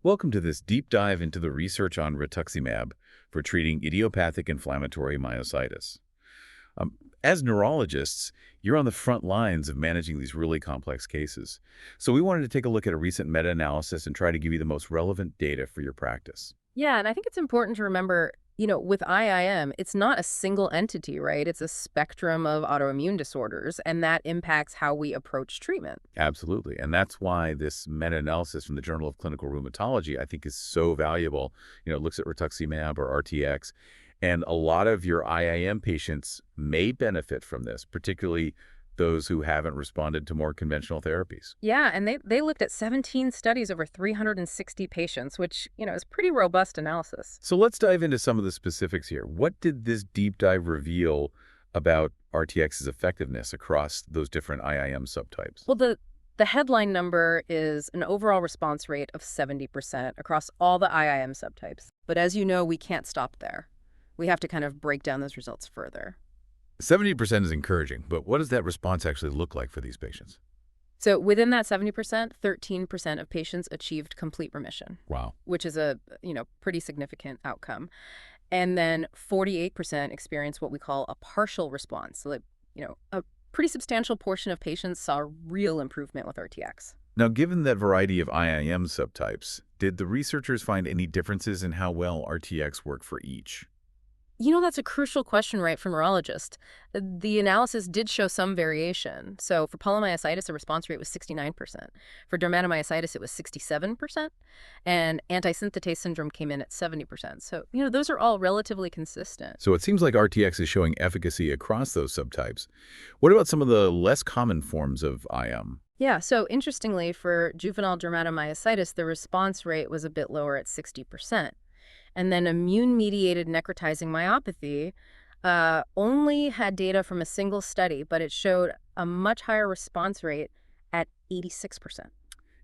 Welcome to this deep dive into the research on Rituximab for treating idiopathic inflammatory myositis. Um, as neurologists, you're on the front lines of managing these really complex cases. So we wanted to take a look at a recent meta-analysis and try to give you the most relevant data for your practice. Yeah, and I think it's important to remember, with IIM, it's not a single entity, right? It's a spectrum of autoimmune disorders, and that impacts how we approach treatment. Absolutely. And that's why this meta-analysis from the Journal of Clinical Rheumatology, I think, is so valuable. It looks at rituximab or RTX. And a lot of your IIM patients may benefit from this, particularly those who haven't responded to more conventional therapies. Yeah, and they looked at 17 studies over 360 patients, which, is pretty robust analysis. So let's dive into some of the specifics here. What did this deep dive reveal about RTX's effectiveness across those different IIM subtypes? Well, the headline number is an overall response rate of 70% across all the IIM subtypes. But as you know, we can't stop there. We have to kind of break down those results further. 70% is encouraging, but what does that response actually look like for these patients? So within that 70%, 13% of patients achieved complete remission, Wow. which is a, pretty significant outcome. And then 48% experienced what we call a partial response. So, a pretty substantial portion of patients saw real improvement with RTX. Now, given that variety of IIM subtypes, did the researchers find any differences in how well RTX worked for each? That's a crucial question, right, for neurologists. The analysis did show some variation. So for polymyositis, the response rate was 69%. For dermatomyositis, it was 67%. And antisynthetase syndrome came in at 70%. So, those are all relatively consistent. So it seems like RTX is showing efficacy across those subtypes. What about some of the less common forms of IM? Yeah, so interestingly, for juvenile dermatomyositis, the response rate was a bit lower at 60%. And then immune-mediated necrotizing myopathy only had data from a single study, but it showed a much higher response rate at 86%.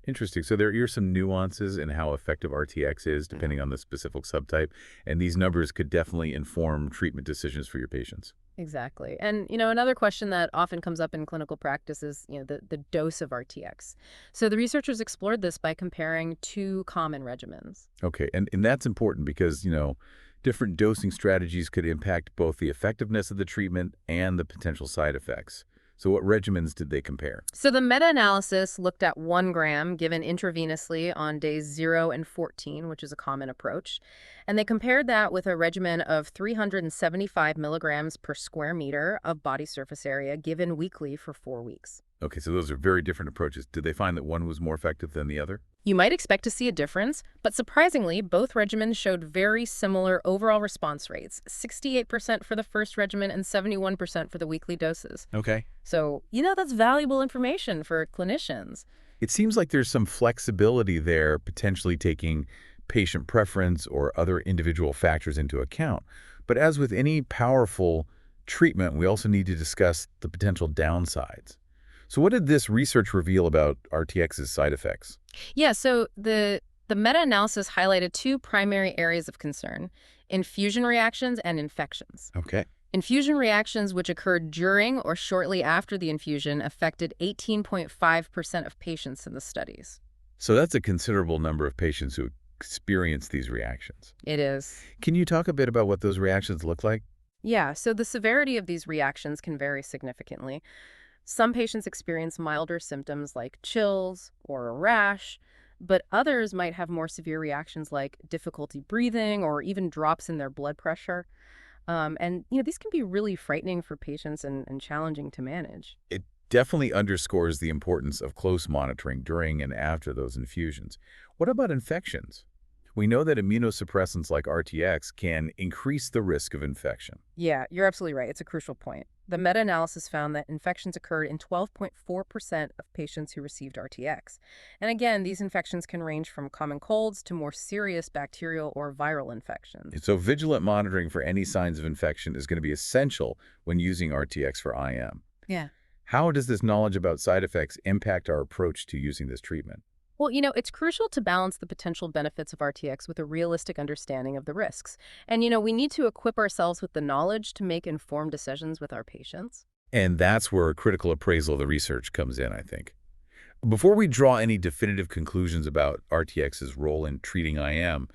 Interesting. So there are some nuances in how effective RTX is depending on the specific subtype, and these numbers could definitely inform treatment decisions for your patients. Exactly. And, another question that often comes up in clinical practice is, the dose of RTX. So the researchers explored this by comparing two common regimens. Okay, and that's important because, different dosing strategies could impact both the effectiveness of the treatment and the potential side effects. So what regimens did they compare? So the meta-analysis looked at 1 gram given intravenously on days 0 and 14, which is a common approach. And they compared that with a regimen of 375 milligrams per square meter of body surface area given weekly for 4 weeks. Okay, so those are very different approaches. Did they find that one was more effective than the other? You might expect to see a difference, but surprisingly, both regimens showed very similar overall response rates, 68% for the first regimen and 71% for the weekly doses. Okay. So, that's valuable information for clinicians. It seems like there's some flexibility there, potentially taking patient preference or other individual factors into account. But as with any powerful treatment, we also need to discuss the potential downsides. So what did this research reveal about RTX's side effects? Yeah, so the meta-analysis highlighted two primary areas of concern: infusion reactions and infections. Okay. Infusion reactions, which occurred during or shortly after the infusion, affected 18.5% of patients in the studies. So that's a considerable number of patients who experience these reactions. It is. Can you talk a bit about what those reactions look like? Yeah, so the severity of these reactions can vary significantly. Some patients experience milder symptoms like chills or a rash, but others might have more severe reactions like difficulty breathing or even drops in their blood pressure. These can be really frightening for patients and challenging to manage. It definitely underscores the importance of close monitoring during and after those infusions. What about infections? We know that immunosuppressants like RTX can increase the risk of infection. Yeah, you're absolutely right. It's a crucial point. The meta-analysis found that infections occurred in 12.4% of patients who received RTX. And again, these infections can range from common colds to more serious bacterial or viral infections. So vigilant monitoring for any signs of infection is going to be essential when using RTX for IM. Yeah. How does this knowledge about side effects impact our approach to using this treatment? Well, it's crucial to balance the potential benefits of RTX with a realistic understanding of the risks. And, we need to equip ourselves with the knowledge to make informed decisions with our patients. And that's where a critical appraisal of the research comes in, I think. Before we draw any definitive conclusions about RTX's role in treating IM,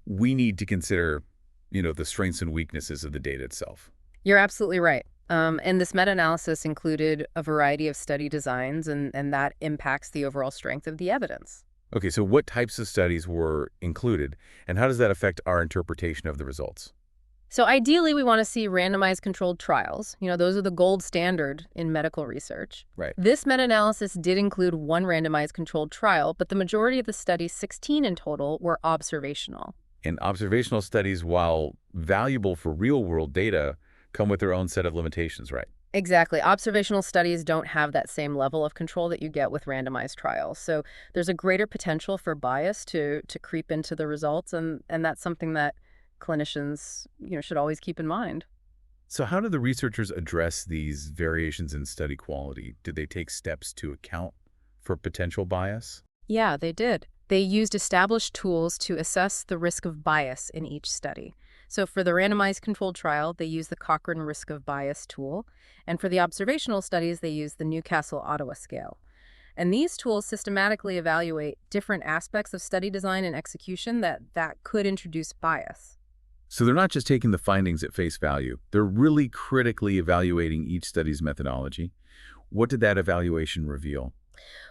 we need to consider, the strengths and weaknesses of the data itself. You're absolutely right. And this meta-analysis included a variety of study designs, and that impacts the overall strength of the evidence. Okay, so what types of studies were included, and how does that affect our interpretation of the results? So ideally, we want to see randomized controlled trials. Those are the gold standard in medical research. Right. This meta-analysis did include one randomized controlled trial, but the majority of the studies, 16 in total, were observational. And observational studies, while valuable for real-world data, come with their own set of limitations, right? Exactly. Observational studies don't have that same level of control that you get with randomized trials. So there's a greater potential for bias to creep into the results, and that's something that clinicians, should always keep in mind. So how do the researchers address these variations in study quality? Did they take steps to account for potential bias? Yeah, they did. They used established tools to assess the risk of bias in each study. So for the randomized controlled trial, they used the Cochrane Risk of Bias tool. And for the observational studies, they used the Newcastle-Ottawa scale. And these tools systematically evaluate different aspects of study design and execution that could introduce bias. So they're not just taking the findings at face value. They're really critically evaluating each study's methodology. What did that evaluation reveal?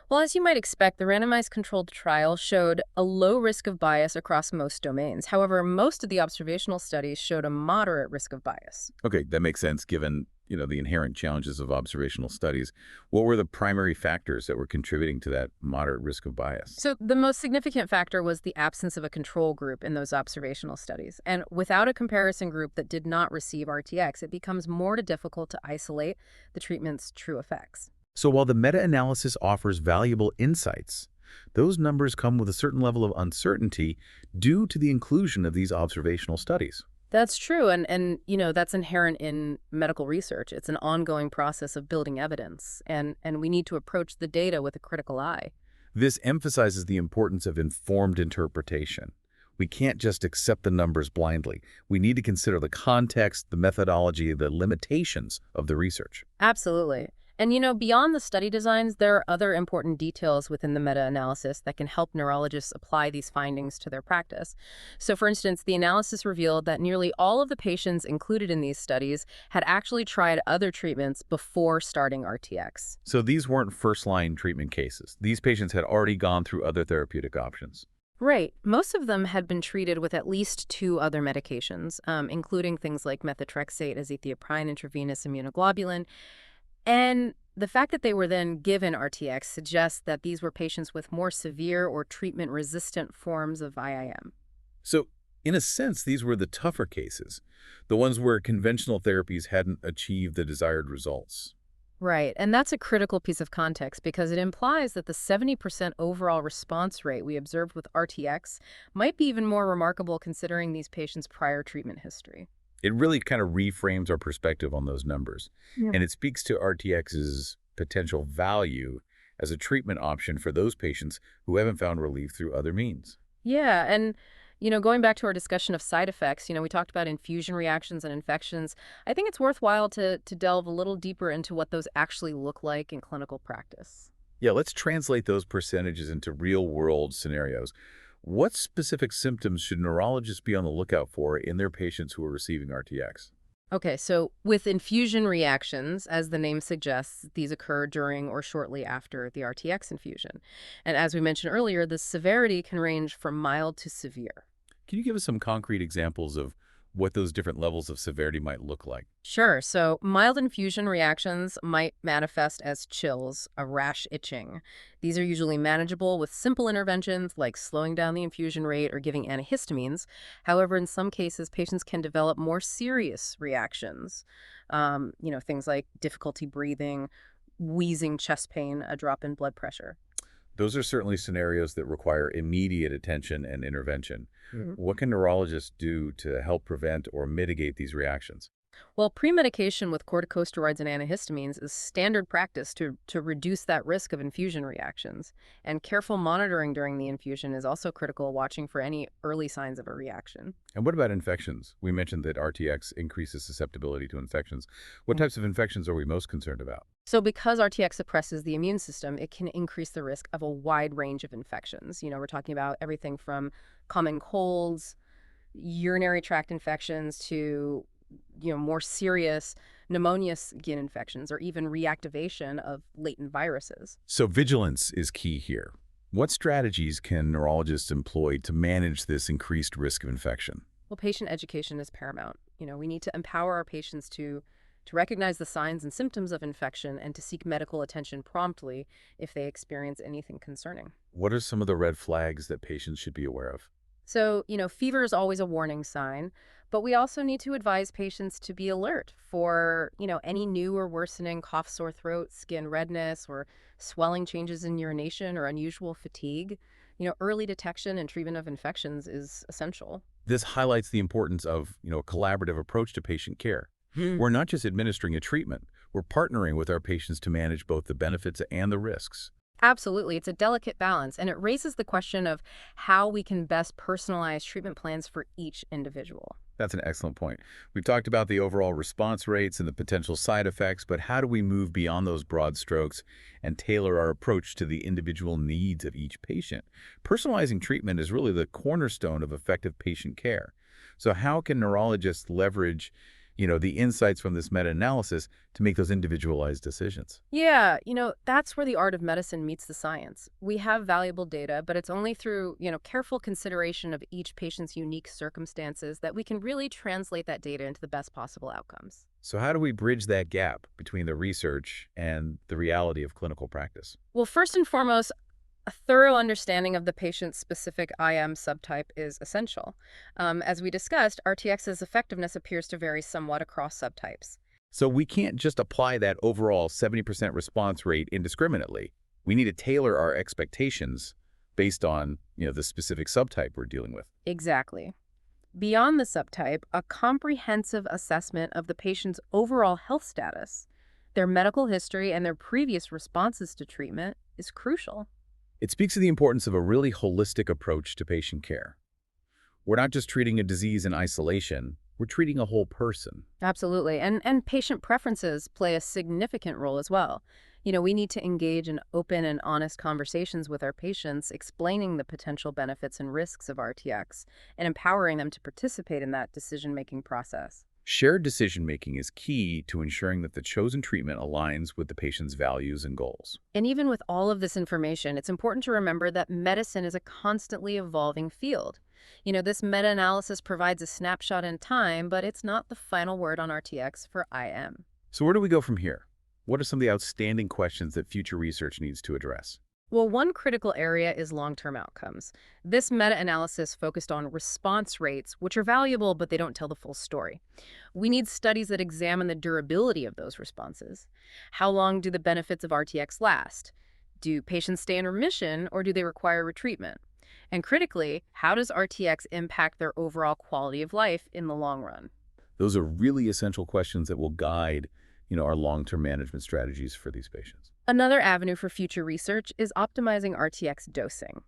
Well, as you might expect, the randomized controlled trial showed a low risk of bias across most domains. However, most of the observational studies showed a moderate risk of bias. Okay, that makes sense given, the inherent challenges of observational studies. What were the primary factors that were contributing to that moderate risk of bias? So the most significant factor was the absence of a control group in those observational studies. And without a comparison group that did not receive RTX, it becomes more difficult to isolate the treatment's true effects. So while the meta-analysis offers valuable insights, those numbers come with a certain level of uncertainty due to the inclusion of these observational studies. That's true, and that's inherent in medical research. It's an ongoing process of building evidence, and we need to approach the data with a critical eye. This emphasizes the importance of informed interpretation. We can't just accept the numbers blindly. We need to consider the context, the methodology, the limitations of the research. Absolutely. And beyond the study designs, there are other important details within the meta-analysis that can help neurologists apply these findings to their practice. So, for instance, the analysis revealed that nearly all of the patients included in these studies had actually tried other treatments before starting RTX. So these weren't first-line treatment cases. These patients had already gone through other therapeutic options. Right. Most of them had been treated with at least two other medications, including things like methotrexate, azathioprine, intravenous immunoglobulin. And the fact that they were then given RTX suggests that these were patients with more severe or treatment-resistant forms of IIM. So in a sense, these were the tougher cases, the ones where conventional therapies hadn't achieved the desired results. Right, and that's a critical piece of context because it implies that the 70% overall response rate we observed with RTX might be even more remarkable considering these patients' prior treatment history. It really kind of reframes our perspective on those numbers, Yeah. and it speaks to RTX's potential value as a treatment option for those patients who haven't found relief through other means. Yeah, and going back to our discussion of side effects, we talked about infusion reactions and infections. I think it's worthwhile to delve a little deeper into what those actually look like in clinical practice. Yeah, let's translate those percentages into real-world scenarios. What specific symptoms should neurologists be on the lookout for in their patients who are receiving RTX? Okay, so with infusion reactions, as the name suggests, these occur during or shortly after the RTX infusion. And as we mentioned earlier, the severity can range from mild to severe. Can you give us some concrete examples of what those different levels of severity might look like? Sure. So mild infusion reactions might manifest as chills, a rash itching. These are usually manageable with simple interventions like slowing down the infusion rate or giving antihistamines. However, in some cases, patients can develop more serious reactions. Things like difficulty breathing, wheezing, chest pain, a drop in blood pressure. Those are certainly scenarios that require immediate attention and intervention. Mhm. What can neurologists do to help prevent or mitigate these reactions? Well, pre-medication with corticosteroids and antihistamines is standard practice to reduce that risk of infusion reactions. And careful monitoring during the infusion is also critical, watching for any early signs of a reaction. And what about infections? We mentioned that RTX increases susceptibility to infections. What types of infections are we most concerned about? So because RTX suppresses the immune system, it can increase the risk of a wide range of infections. We're talking about everything from common colds, urinary tract infections to, more serious pneumonia skin infections or even reactivation of latent viruses. So vigilance is key here. What strategies can neurologists employ to manage this increased risk of infection? Well, patient education is paramount. We need to empower our patients to recognize the signs and symptoms of infection and to seek medical attention promptly if they experience anything concerning. What are some of the red flags that patients should be aware of? So, fever is always a warning sign, but we also need to advise patients to be alert for, any new or worsening cough, sore throat, skin redness, or swelling changes in urination or unusual fatigue. Early detection and treatment of infections is essential. This highlights the importance of, a collaborative approach to patient care. We're not just administering a treatment, we're partnering with our patients to manage both the benefits and the risks. Absolutely. It's a delicate balance, and it raises the question of how we can best personalize treatment plans for each individual. That's an excellent point. We've talked about the overall response rates and the potential side effects, but how do we move beyond those broad strokes and tailor our approach to the individual needs of each patient? Personalizing treatment is really the cornerstone of effective patient care. So how can neurologists leverage, the insights from this meta-analysis to make those individualized decisions? Yeah, that's where the art of medicine meets the science. We have valuable data, but it's only through, careful consideration of each patient's unique circumstances that we can really translate that data into the best possible outcomes. So how do we bridge that gap between the research and the reality of clinical practice? Well, first and foremost, a thorough understanding of the patient's specific IM subtype is essential. As we discussed, RTX's effectiveness appears to vary somewhat across subtypes. So we can't just apply that overall 70% response rate indiscriminately. We need to tailor our expectations based on, the specific subtype we're dealing with. Exactly. Beyond the subtype, a comprehensive assessment of the patient's overall health status, their medical history, and their previous responses to treatment is crucial. It speaks to the importance of a really holistic approach to patient care. We're not just treating a disease in isolation, we're treating a whole person. Absolutely. And patient preferences play a significant role as well. We need to engage in open and honest conversations with our patients, explaining the potential benefits and risks of RTX and empowering them to participate in that decision-making process. Shared decision-making is key to ensuring that the chosen treatment aligns with the patient's values and goals. And even with all of this information, it's important to remember that medicine is a constantly evolving field. This meta-analysis provides a snapshot in time, but it's not the final word on RTX for IM. So where do we go from here? What are some of the outstanding questions that future research needs to address? Well, one critical area is long-term outcomes. This meta-analysis focused on response rates, which are valuable, but they don't tell the full story. We need studies that examine the durability of those responses. How long do the benefits of RTX last? Do patients stay in remission, or do they require retreatment? And critically, how does RTX impact their overall quality of life in the long run? Those are really essential questions that will guide, our long-term management strategies for these patients. Another avenue for future research is optimizing RTX dosing.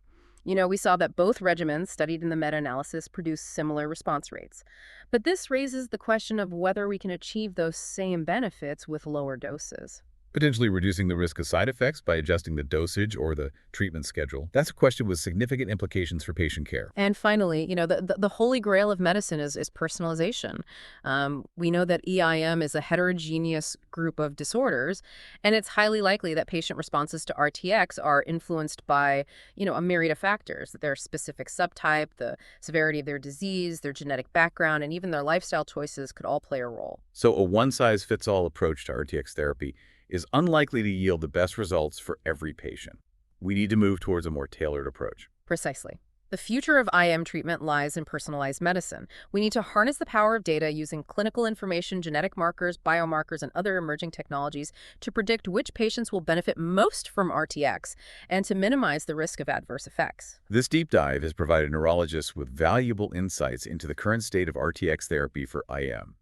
We saw that both regimens studied in the meta-analysis produce similar response rates. But this raises the question of whether we can achieve those same benefits with lower doses. Potentially reducing the risk of side effects by adjusting the dosage or the treatment schedule. That's a question with significant implications for patient care. And finally, the holy grail of medicine is personalization. We know that EIM is a heterogeneous group of disorders, and it's highly likely that patient responses to RTX are influenced by, a myriad of factors, their specific subtype, the severity of their disease, their genetic background, and even their lifestyle choices could all play a role. So a one-size-fits-all approach to RTX therapy is unlikely to yield the best results for every patient. We need to move towards a more tailored approach. Precisely. The future of IM treatment lies in personalized medicine. We need to harness the power of data using clinical information, genetic markers, biomarkers, and other emerging technologies to predict which patients will benefit most from RTX and to minimize the risk of adverse effects. This deep dive has provided neurologists with valuable insights into the current state of RTX therapy for IM.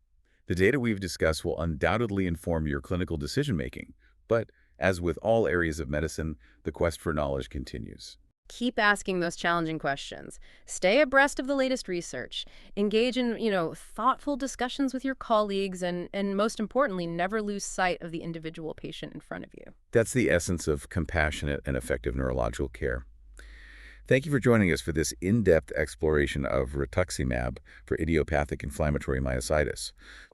The data we've discussed will undoubtedly inform your clinical decision-making, but as with all areas of medicine, the quest for knowledge continues. Keep asking those challenging questions. Stay abreast of the latest research. Engage in, thoughtful discussions with your colleagues and most importantly, never lose sight of the individual patient in front of you. That's the essence of compassionate and effective neurological care. Thank you for joining us for this in-depth exploration of rituximab for idiopathic inflammatory myositis.